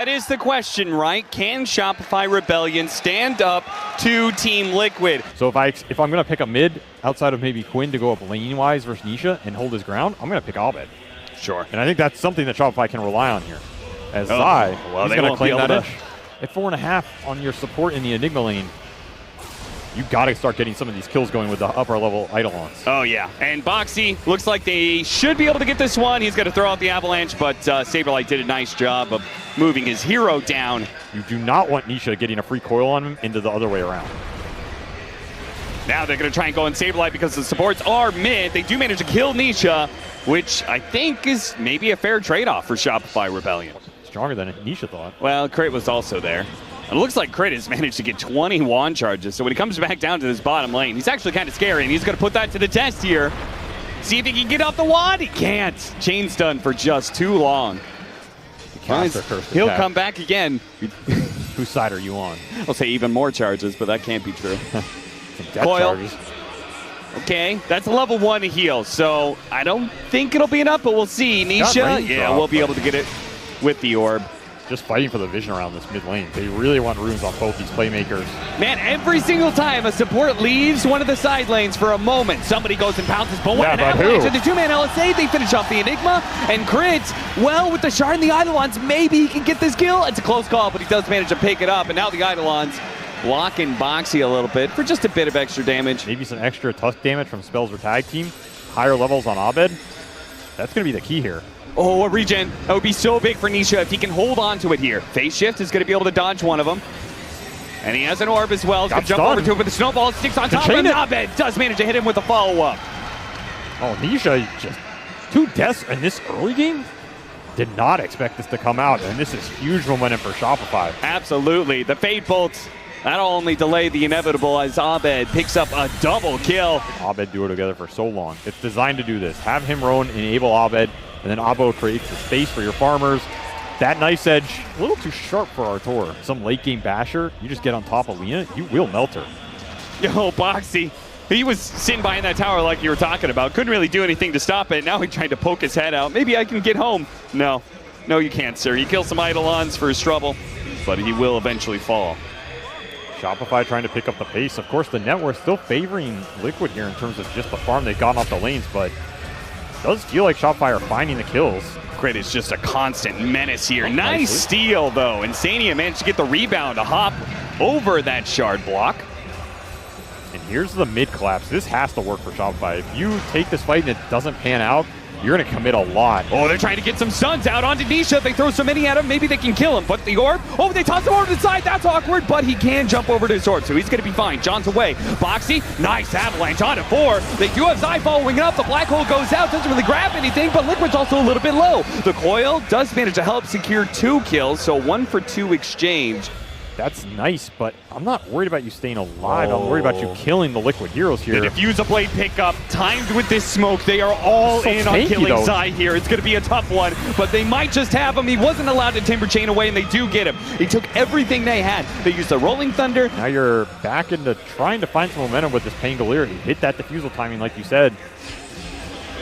That is the question, right? Can Shopify Rebellion stand up to Team Liquid? So if I'm going to pick a mid outside of maybe Quinn to go up lane-wise versus Nisha and hold his ground, I'm going to pick Abed. Sure. And I think that's something that Shopify can rely on here. As Zai, he's going to claim that edge. At 4.5 on your support in the Enigma lane, you got to start getting some of these kills going with the upper level Eidolons. Oh, yeah. And Boxy looks like they should be able to get this one. He's going to throw out the Avalanche, but Saberlight did a nice job of moving his hero down. You do not want Nisha getting a free coil on him into the other way around. Now they're going to try and go in Saberlight because the supports are mid. They do manage to kill Nisha, which I think is maybe a fair trade-off for Shopify Rebellion. Stronger than Nisha thought. Well, Crit was also there. It looks like Crit has managed to get 20 wand charges, so when he comes back down to this bottom lane, he's actually kind of scary, and he's going to put that to the test here. See if he can get off the wand. He can't. Chain's done for just too long. He'll come back again. Whose side are you on? I'll say even more charges, but that can't be true. Coil. Charges. Okay, that's a level 1 heal, so I don't think it'll be enough, but we'll see. Nisha, yeah, we'll be able to get it with the orb. Just fighting for the vision around this mid lane. They really want runes on both these playmakers. Man, every single time a support leaves one of the side lanes for a moment, somebody goes and pounces. But what an avalanche of the 2-man LSA. They finish off the Enigma. And Crit, well, with the Shard and the Eidolons, maybe he can get this kill. It's a close call, but he does manage to pick it up. And now the Eidolons blocking Boxy a little bit for just a bit of extra damage. Maybe some extra tusk damage from spells or tag team. Higher levels on Abed. That's going to be the key here. Oh, a regen. That would be so big for Nisha if he can hold on to it here. Phase shift is going to be able to dodge one of them. And he has an orb as well. He's going to jump over to it with the snowball. Sticks on top of him. Abed does manage to hit him with a follow-up. Oh, Nisha just 2 deaths in this early game? Did not expect this to come out, and this is huge momentum for Shopify. Absolutely. The Fade Bolt, that'll only delay the inevitable as Abed picks up a double kill. Abed duo together for so long. It's designed to do this. Have him roam, enable Abed, and then Abo creates the space for your farmers. That Knife's Edge, a little too sharp for Artur. Some late game basher, you just get on top of Lina, you will melt her. Yo, Boxy, he was sitting behind that tower like you were talking about. Couldn't really do anything to stop it. Now he tried to poke his head out. Maybe I can get home. No, you can't, sir. He kills some Eidolons for his trouble, but he will eventually fall. Shopify trying to pick up the pace. Of course, the net worth still favoring Liquid here in terms of just the farm they've gotten off the lanes, but does feel like Shopify are finding the kills. Crit is just a constant menace here. Nice steal, though. Insania managed to get the rebound to hop over that shard block. And here's the mid collapse. This has to work for Shopify. If you take this fight and it doesn't pan out, you're going to commit a lot. Oh, they're trying to get some stuns out onto Nisha. They throw so many at him, maybe they can kill him. But the orb, oh, they toss him over to the side. That's awkward, but he can jump over to his orb, so he's going to be fine. John's away. Boxy, nice avalanche onto 4. They do have Zai following it up. The black hole goes out, doesn't really grab anything, but Liquid's also a little bit low. The coil does manage to help secure 2 kills, so 1 for 2 exchange. That's nice, but I'm not worried about you staying alive. I'm worried about you killing the Liquid heroes here. The Diffuser Blade pickup, timed with this smoke. They are all in on killing Zai here. It's going to be a tough one, but they might just have him. He wasn't allowed to Timber Chain away, and they do get him. He took everything they had. They used the Rolling Thunder. Now you're back into trying to find some momentum with this Pangolier. He hit that Diffusal timing, like you said.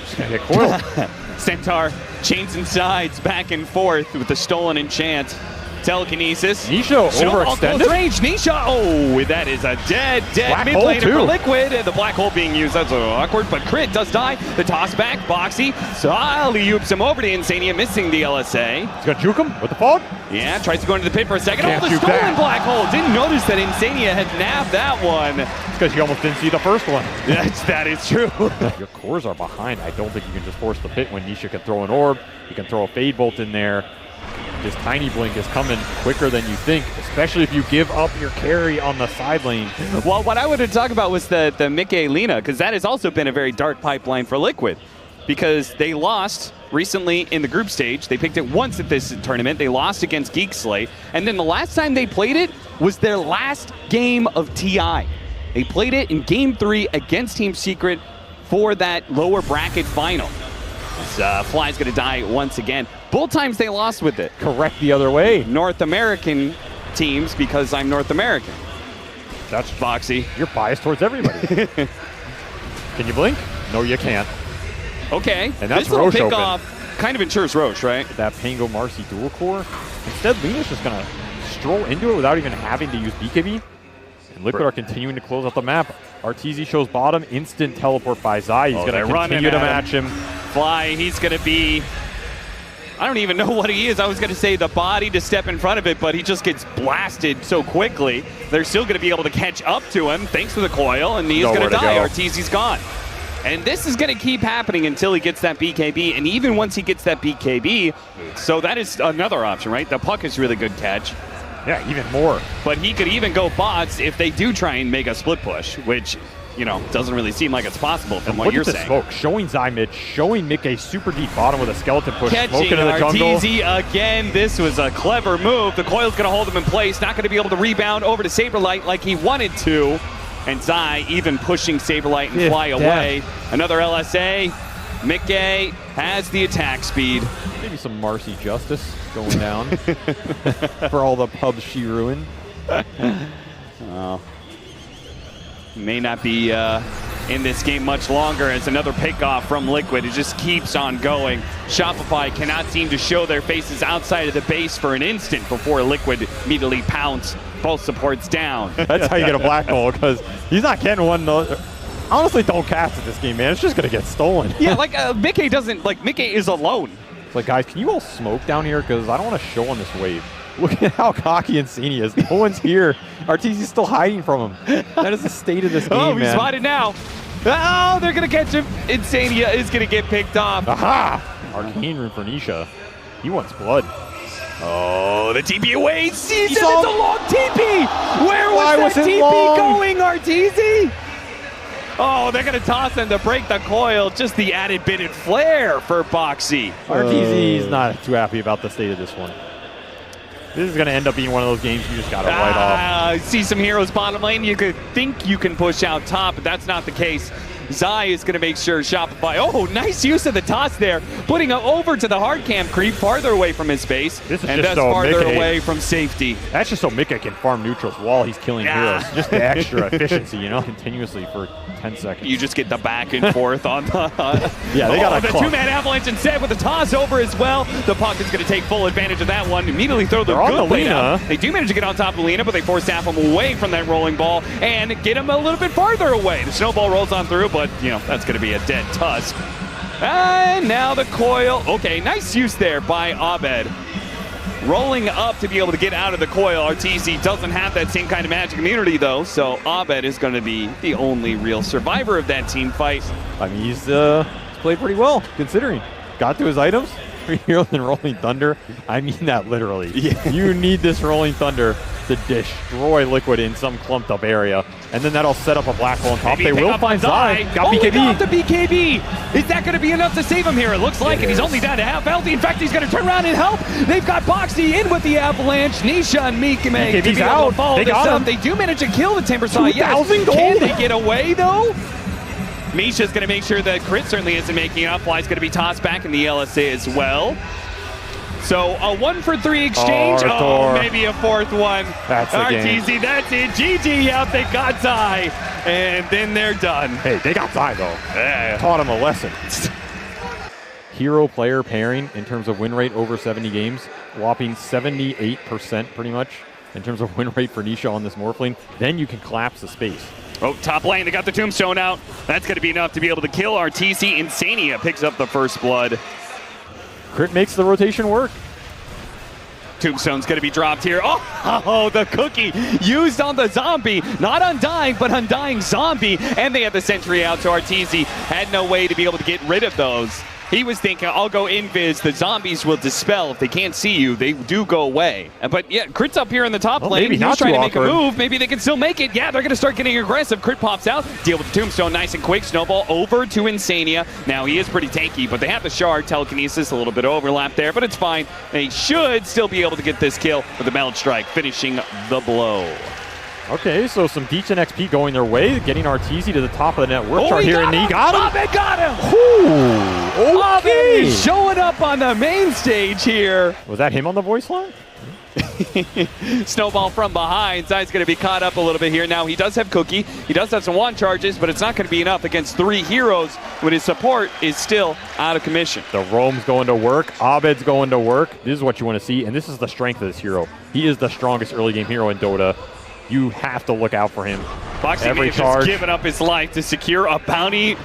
Just going to get coiled. Centaur chains and sides back and forth with the stolen enchant. Telekinesis. Nisha overextended. Range. Nisha. Oh, that is a dead mid laner for Liquid. And the black hole being used. That's awkward, but Crit does die. The toss back. Boxy. Solly oops him over to Insania, missing the LSA. He's going to juke him with the fog. Yeah, tries to go into the pit for a second. Oh, the stolen black hole. Didn't notice that Insania had nabbed that one. It's because you almost didn't see the first one. That is true. Your cores are behind. I don't think you can just force the pit when Nisha can throw an orb. You can throw a Fade Bolt in there. This Tiny Blink is coming quicker than you think, especially if you give up your carry on the side lane. Well, what I wanted to talk about was the Mickey Lina, because that has also been a very dark pipeline for Liquid, because they lost recently in the group stage. They picked it once at this tournament. They lost against Geek Slate, and then the last time they played it was their last game of TI. They played it in Game 3 against Team Secret for that lower bracket final. Fly's going to die once again. Both times they lost with it. Correct the other way. North American teams, because I'm North American. That's Foxy. You're biased towards everybody. Can you blink? No, you can't. Okay. And that's this little Roche pick off kind of ensures Roche, right? That Pango Marcy dual core. Instead, Lima's just going to stroll into it without even having to use BKB. And Liquid are continuing to close out the map. Arteezy shows bottom, instant teleport by Zai. He's going to continue to match him. Fly, he's going to be... I don't even know what he is. I was going to say the body to step in front of it, but he just gets blasted so quickly. They're still going to be able to catch up to him thanks to the coil, and he's going to die. Arteezy's gone. And this is going to keep happening until he gets that BKB, and even once he gets that BKB, so that is another option, right? The puck is really good catch. Yeah, even more. But he could even go bots if they do try and make a split push, which... doesn't really seem like it's possible from what you're saying. Smoke, showing Zai mid, showing Mick a super deep bottom with a skeleton push. Catching into the jungle. Arteezy again. This was a clever move. The coil's going to hold him in place. Not going to be able to rebound over to Saberlight like he wanted to. And Zai even pushing Saberlight and fly away. Another LSA. Mickey has the attack speed. Maybe some Marcy justice going down for all the pubs she ruined. May not be in this game much longer as another pickoff from Liquid. It just keeps on going. Shopify cannot seem to show their faces outside of the base for an instant before Liquid immediately pounce both supports down. That's how you get a black hole, because he's not getting one. Honestly, don't cast it this game, man. It's just going to get stolen. Yeah, Mickey doesn't, Mickey is alone. It's like, guys, can you all smoke down here? Because I don't want to show on this wave. Look at how cocky Insania is. No one's here. Arteezy's still hiding from him. That is the state of this game, man. He's spotted now. Oh, they're going to catch him. Insania is going to get picked off. Aha! Arcane Rune for Nisha. He wants blood. Oh, the TP away. Sees it. It's a long TP. Where was that TP going, Arteezy? Oh, they're going to toss him to break the coil. Just the added bit of flair for Boxy. Arteezy's not too happy about the state of this one. This is going to end up being one of those games you just got to write off. See some heroes bottom lane. You could think you can push out top, but that's not the case. Zai is going to make sure Shopify. Oh, nice use of the toss there. Putting him over to the hard cam creep, farther away from his base. This is and just thus so farther Mickey, away from safety. That's just so Mika can farm neutrals while he's killing heroes. Just the extra efficiency, continuously for 10 seconds. You just get the back and forth on the... yeah, they got the two-man avalanche instead with the toss over as well. The puck is going to take full advantage of that one. Immediately throw the good play down. They do manage to get on top of Lina, but they force tap him away from that rolling ball and get him a little bit farther away. The snowball rolls on through, but, that's going to be a dead tusk. And now the coil. Okay, nice use there by Abed. Rolling up to be able to get out of the coil. Arteezy doesn't have that same kind of magic immunity, though, so Abed is going to be the only real survivor of that team fight. I mean, he's played pretty well, considering. Got to his items. 3 heroes and Rolling Thunder. I mean that literally. Yeah. You need this Rolling Thunder to destroy Liquid in some clumped up area. And then that'll set up a black hole on top. They will find Zai. Got BKB. Got the BKB. Is that going to be enough to save him here? It looks like it. He's only down to half health. In fact, he's going to turn around and help. They've got Boxy in with the avalanche. Nisha and Mikame to be able to follow this up. They do manage to kill the Timber Saw. Yes. Can they get away, though? Misha's going to make sure that Crit certainly isn't making it up. Fly's going to be tossed back in the LSA as well. So a 1-for-3 exchange. Oh, maybe a fourth one. That's the game. Arteezy, that's it. GG out. They got Zai. And then they're done. Hey, they got Zai, though. Taught him a lesson. Hero-player pairing in terms of win rate over 70 games. Whopping 78% pretty much in terms of win rate for Nisha on this Morphling. Then you can collapse the space. Oh, top lane, they got the Tombstone out. That's going to be enough to be able to kill Arteezy. Insania picks up the first blood. Crit makes the rotation work. Tombstone's going to be dropped here. Oh, the cookie used on the zombie. Not Undying, but Undying zombie. And they have the sentry out, so Arteezy had no way to be able to get rid of those. He was thinking, I'll go invis. The zombies will dispel. If they can't see you, they do go away. But yeah, Crit's up here in the top lane. He's trying to make a move. Maybe they can still make it. Yeah, they're going to start getting aggressive. Crit pops out. Deal with the Tombstone nice and quick. Snowball over to Insania. Now, he is pretty tanky, but they have the shard. Telekinesis, a little bit of overlap there, but it's fine. They should still be able to get this kill with the Meld Strike, finishing the blow. Okay, so some decent XP going their way, getting Arteezy to the top of the net work chart here, and he got him. Abed got him. Ooh, okay. Abed showing up on the main stage here. Was that him on the voice line? Snowball from behind. Zai's going to be caught up a little bit here. Now, he does have Cookie. He does have some wand charges, but it's not going to be enough against 3 heroes when his support is still out of commission. The Roam's going to work. Abed's going to work. This is what you want to see, and this is the strength of this hero. He is the strongest early game hero in Dota. You have to look out for him. Boxy may have just given up his life to secure a bounty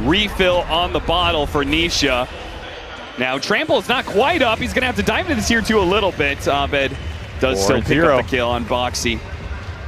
refill on the bottle for Nisha. Now, Trample is not quite up. He's going to have to dive into this tier 2 a little bit. Abed does still pick up the kill on Boxy.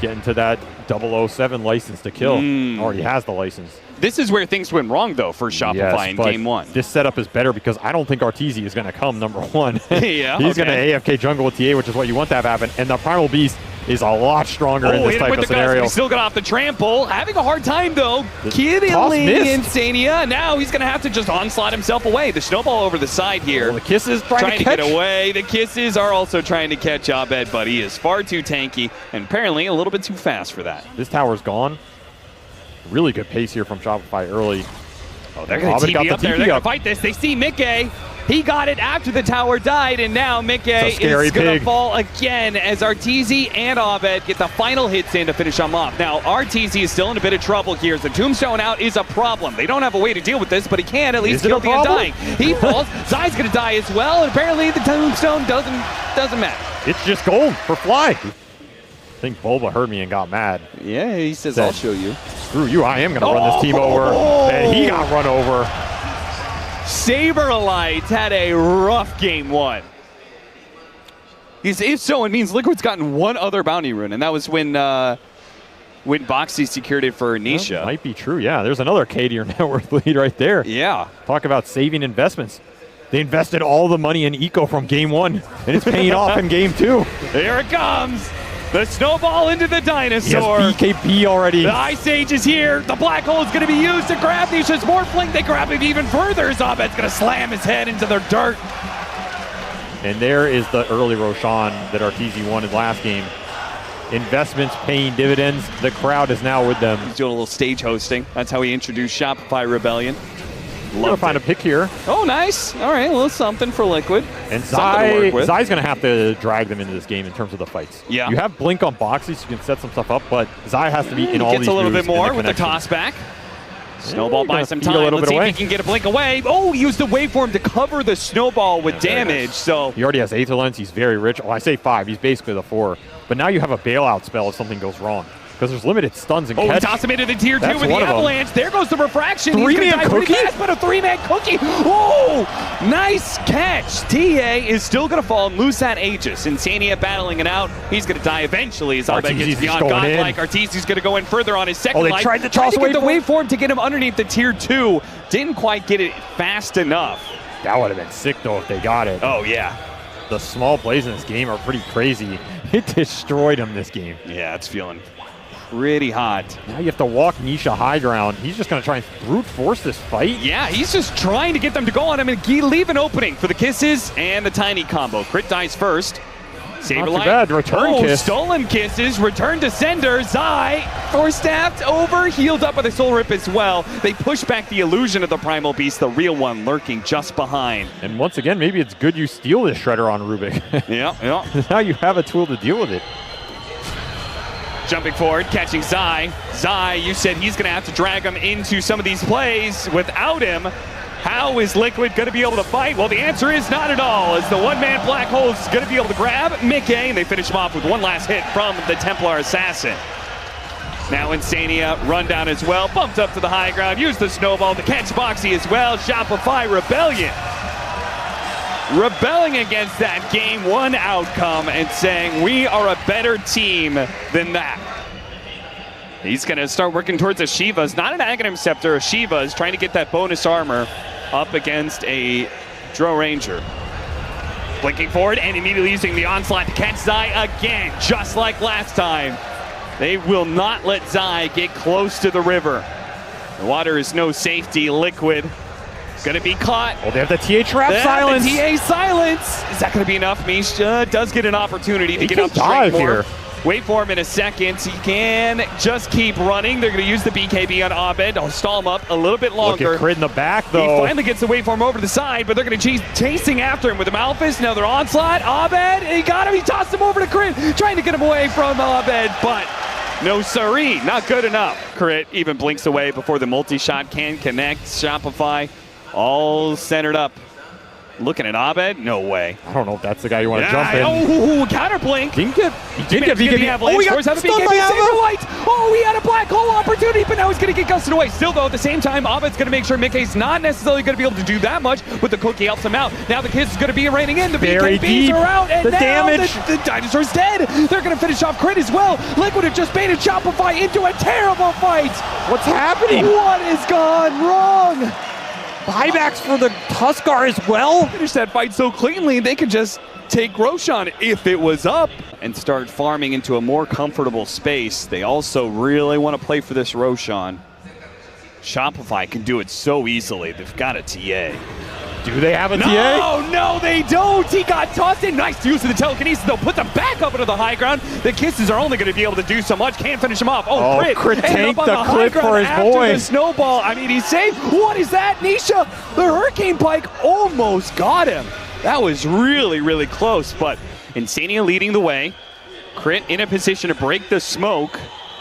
Getting to that 007 license to kill. Already has the license. This is where things went wrong, though, for Shopify in game 1. This setup is better because I don't think Arteezy is going to come number 1. Yeah, He's going to AFK jungle with TA, which is what you want to have happen. And the Primal Beast is a lot stronger in this type of scenario. He still got off the trample. Having a hard time, though. Killing Insania. Now he's going to have to just onslaught himself away. The snowball over the side here. The Kisses trying to get away. The Kisses are also trying to catch Abed, but he is far too tanky and apparently a little bit too fast for that. This tower's gone. Really good pace here from Shopify early. Oh, they're going to TP up there. They're going to fight this. They see Mickey. He got it after the tower died, and now Mickey is going to fall again as Arteezy and Abed get the final hits in to finish him off. Now, Arteezy is still in a bit of trouble here. The tombstone out is a problem. They don't have a way to deal with this, but he can at least kill the undying. He falls. Zai's going to die as well, and apparently the tombstone doesn't matter. It's just gold for Fly. I think Boba heard me and got mad. Yeah, he says, I'll show you. Screw you, I am going to run this team over. And he got run over. Saberlight had a rough game 1. If so, it means Liquid's gotten one other bounty rune, and that was when Boxy secured it for Nisha. That might be true, yeah. There's another K to your net worth lead right there. Yeah. Talk about saving investments. They invested all the money in Eco from game 1, and it's paying off in game 2. Here it comes. The snowball into the dinosaur. Yes, BKB already. The Ice Age is here. The black hole is going to be used to grab Nisha's Morphling. They grab him even further. Zabed's going to slam his head into the dirt. And there is the early Roshan that Arteezy wanted last game. Investments paying dividends. The crowd is now with them. He's doing a little stage hosting. That's how he introduced Shopify Rebellion. We're going to find a pick here. Oh, nice. All right, a little something for Liquid. And Zai's going to have to drag them into this game in terms of the fights. Yeah. You have Blink on Boxy, so you can set some stuff up, but Zai has to be in all these moves. Gets a little bit more with the toss back. Snowball buys some time. Let's see if he can get a blink away. Oh, he used the waveform to cover the snowball with damage. So he already has Aether Lens. He's very rich. Oh, I say 5. He's basically the 4. But now you have a bailout spell if something goes wrong. Because there's limited stuns and catch. Oh, he tossed him into the tier 2 with the avalanche. There goes the refraction. 3-man cookie? Fast, but a 3-man cookie. Oh, nice catch. TA is still going to fall and lose that Aegis. Insania battling it out. He's going to die eventually as Abed gets beyond godlike. Arteezy's going to go in further on his second life. Tried to toss get the waveform to get him underneath the tier 2. Didn't quite get it fast enough. That would have been sick, though, if they got it. Oh, yeah. The small plays in this game are pretty crazy. It destroyed him this game. Yeah, it's feeling pretty hot. Now you have to walk Nisha high ground. He's just going to try and brute force this fight. Yeah, he's just trying to get them to go on him and leave an opening for the Kisses and the Tiny combo. Crit dies first. Saberlight. Not too bad. Return kiss. Stolen Kisses. Return to sender. Zai force-staffed over. Healed up with a soul rip as well. They push back the illusion of the Primal Beast, the real one lurking just behind. And once again, maybe it's good you steal this Shredder on Rubik. Yeah. Now you have a tool to deal with it. Jumping forward, catching Zai. Zai, you said he's going to have to drag him into some of these plays. Without him, how is Liquid going to be able to fight? Well, the answer is not at all, as the one-man black hole is going to be able to grab Mickey, and they finish him off with one last hit from the Templar Assassin. Now Insania run down as well, bumped up to the high ground, used the snowball to catch Boxy as well. Shopify Rebellion. Rebelling against that game 1 outcome and saying we are a better team than that. He's going to start working towards a Shiva's, not an Aghanim Scepter, a Shiva's, trying to get that bonus armor up against a Dro Ranger. Blinking forward and immediately using the onslaught to catch Zai again, just like last time. They will not let Zai get close to the river. The water is no safety. Liquid gonna be caught. Oh, they have the TA trap silence. The TA silence. Is that gonna be enough? Misha does get an opportunity to get up straight more. Wait for him in a second. He can just keep running. They're going to use the BKB on Abed. I'll stall him up a little bit longer. Look at Crit in the back, though. He finally gets the waveform over to the side, but they're going to chasing after him with the Malphus. Now they're onslaught. Abed, he got him. He tossed him over to Crit, trying to get him away from Abed, but no siree, not good enough. Crit even blinks away before the multi-shot can connect. Shopify all centered up. Looking at Abed, no way. I don't know if that's the guy you want to jump in. Oh, counter blink. He did get BKB. Oh, he got stunned by Light. Oh, he had a black hole opportunity, but now he's going to get gusted away. Still, though, at the same time, Abed's going to make sure Mickey's not necessarily going to be able to do that much, but the cookie helps him out. Now the Kiss is going to be raining in. The BKBs are out, and now the dinosaur's dead. They're going to finish off Crit as well. Liquid have just baited Shopify into a terrible fight. What's happening? What has gone wrong? Buybacks for the Tuskar as well. Finish that fight so cleanly, they could just take Roshan if it was up and start farming into a more comfortable space. They also really want to play for this Roshan. Shopify can do it so easily. They've got a TA. Do they have a TA? No, they don't. He got tossed in. Nice use of the telekinesis. They'll put them back up into the high ground. The Kisses are only going to be able to do so much. Can't finish him off. Oh, Crit tanked the clip for his boy. The snowball. I mean, he's safe. What is that? Nisha, the Hurricane Pike almost got him. That was really, really close, but Insania leading the way. Crit in a position to break the smoke.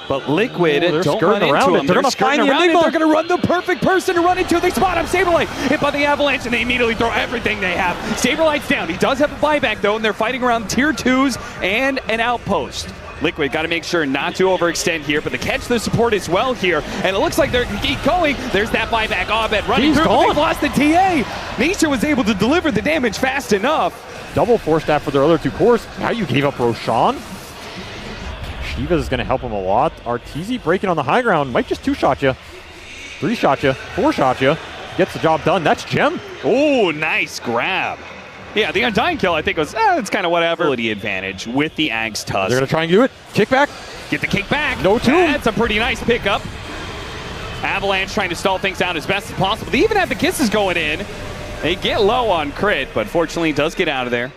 But Liquid don't run into him. They're going to find the Enigma. They're going to run the perfect person to run into. They spot him. Saberlight hit by the Avalanche, and they immediately throw everything they have. Saberlight's down. He does have a buyback, though, and they're fighting around tier 2s and an outpost. Liquid got to make sure not to overextend here, but they catch the support as well here, and it looks like they're going to keep going. There's that buyback. Abed running through, but they lost the TA. Nisha was able to deliver the damage fast enough. Double force staff for their other two cores. Now you gave up Roshan. Shiva is going to help him a lot. Arteezy breaking on the high ground. Might just two-shot you. Three-shot you. Four-shot you. Gets the job done. That's Gem. Oh, nice grab. Yeah, the Undying kill, I think, was, it's kind of whatever. Ability advantage with the Ag's Tusk. They're going to try and do it. Kickback. Get the kickback. No two. That's a pretty nice pickup. Avalanche trying to stall things out as best as possible. They even have the Kisses going in. They get low on Crit, but fortunately does get out of there.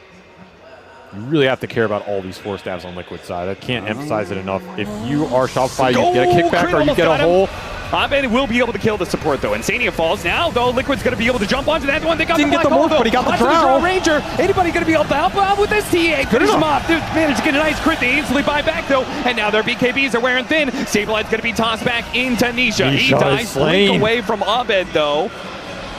You really have to care about all these force stabs on Liquid side. I can't emphasize it enough. If you are Shopify, you get a kickback or you get a hole. Abed will be able to kill the support, though. Insania falls. Now, though, Liquid's going to be able to jump onto that one. They got Didn't the get the black hole, morph, but he got the drow. Ranger. Anybody going to be able to help out with this TA? Finish him off. Dude, managed to get a nice crit. They instantly buy back, though. And now their BKBs are wearing thin. Sablelight's going to be tossed back into Nisha. He dies blink away from Abed, though.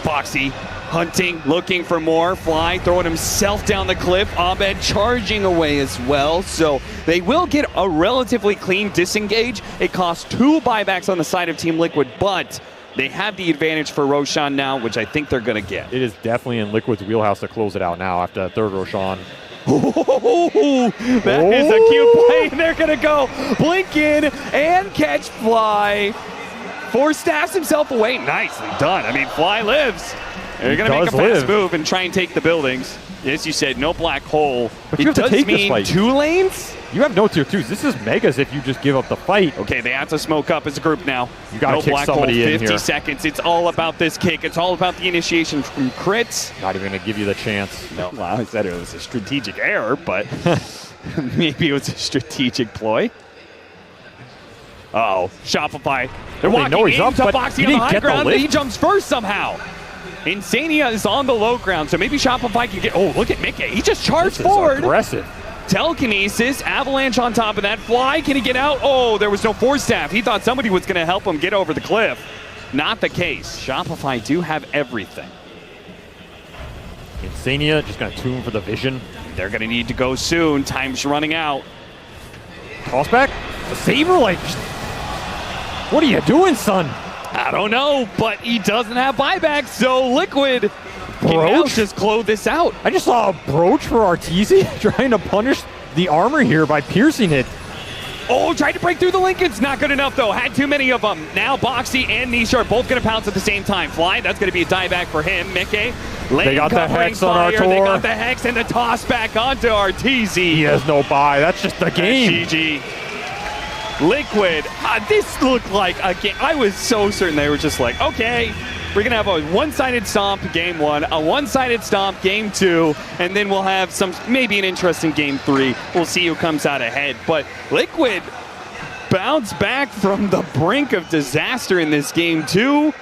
Boxy hunting, looking for more. Fly throwing himself down the cliff. Abed charging away as well. So they will get a relatively clean disengage. It costs 2 buybacks on the side of Team Liquid, but they have the advantage for Roshan now, which I think they're going to get. It is definitely in Liquid's wheelhouse to close it out now after that third Roshan. That is a cute play. They're going to go blink in and catch Fly. Force staffs himself away. Nicely done. I mean, Fly lives. They're going to make a fast move and try and take the buildings. As you said, no black hole. But you have to take this fight. 2 lanes? You have no tier 2s. This is megas if you just give up the fight. Okay, they have to smoke up as a group now. You got to kick somebody in here. 50 seconds. It's all about this kick. It's all about the initiation from crits. Not even going to give you the chance. No. Well, I said it was a strategic error, but maybe it was a strategic ploy. Uh-oh, Shopify. They're walking into Boxy on the high ground, but he jumps first somehow. Insania is on the low ground, so maybe Shopify can get... Oh, look at Mickey. He just charged forward. Aggressive. Telekinesis, Avalanche on top of that. Fly, can he get out? Oh, there was no force staff. He thought somebody was going to help him get over the cliff. Not the case. Shopify do have everything. Insania just going to tune for the vision. They're going to need to go soon. Time's running out. Toss back. The Saberlight. What are you doing, son? I don't know, but he doesn't have buyback, so Liquid can now just close this out. I just saw a brooch for Arteezy trying to punish the armor here by piercing it. Oh, tried to break through the Lincolns. Not good enough, though. Had too many of them. Now Boxy and Nisha are both going to pounce at the same time. Fly, that's going to be a dieback for him. Mickey, they got the Hex on Artur. They got the Hex and the toss back onto Arteezy. He has no buy. That's just the game. GG. Liquid, this looked like a game. I was so certain they were just like, okay, We're going to have a one-sided stomp game 1, a one-sided stomp game 2, and then we'll have maybe an interesting game 3. We'll see who comes out ahead. But Liquid bounce back from the brink of disaster in this game 2.